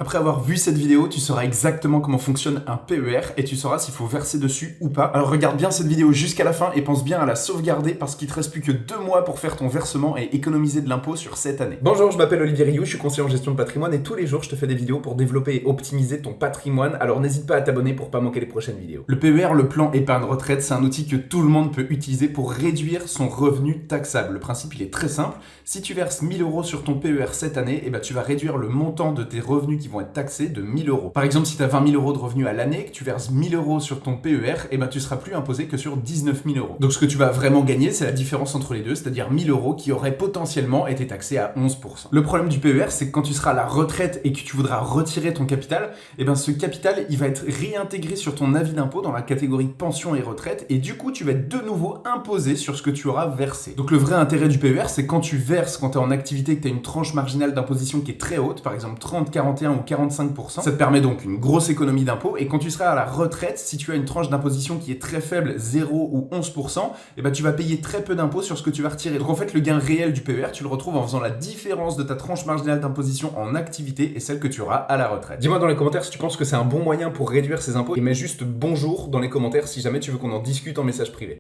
Après avoir vu cette vidéo, tu sauras exactement comment fonctionne un PER et tu sauras s'il faut verser dessus ou pas. Alors regarde bien cette vidéo jusqu'à la fin et pense bien à la sauvegarder parce qu'il te reste plus que 2 mois pour faire ton versement et économiser de l'impôt sur cette année. Bonjour, je m'appelle Olivier Rioux, je suis conseiller en gestion de patrimoine et tous les jours je te fais des vidéos pour développer et optimiser ton patrimoine, alors n'hésite pas à t'abonner pour pas manquer les prochaines vidéos. Le PER, le plan épargne retraite, c'est un outil que tout le monde peut utiliser pour réduire son revenu taxable. Le principe il est très simple, si tu verses 1000 € sur ton PER cette année, tu vas réduire le montant de tes revenus qui vont être taxés de 1000 €. Par exemple, si tu as 20 000 € de revenus à l'année, que tu verses 1000 € sur ton PER, tu seras plus imposé que sur 19 000 €. Donc ce que tu vas vraiment gagner, c'est la différence entre les deux, c'est-à-dire 1000 € qui auraient potentiellement été taxés à 11%. Le problème du PER, c'est que quand tu seras à la retraite et que tu voudras retirer ton capital, ce capital, il va être réintégré sur ton avis d'impôt dans la catégorie pension et retraite, et du coup, tu vas être de nouveau imposé sur ce que tu auras versé. Donc le vrai intérêt du PER, c'est quand tu verses, quand tu es en activité, que tu as une tranche marginale d'imposition qui est très haute, par exemple 30, 41 ou 45%, ça te permet donc une grosse économie d'impôt, et quand tu seras à la retraite, si tu as une tranche d'imposition qui est très faible, 0 ou 11%, tu vas payer très peu d'impôts sur ce que tu vas retirer. Donc en fait, le gain réel du PER, tu le retrouves en faisant la différence de ta tranche marginale d'imposition en activité et celle que tu auras à la retraite. Dis-moi dans les commentaires si tu penses que c'est un bon moyen pour réduire ces impôts et mets juste bonjour dans les commentaires si jamais tu veux qu'on en discute en message privé.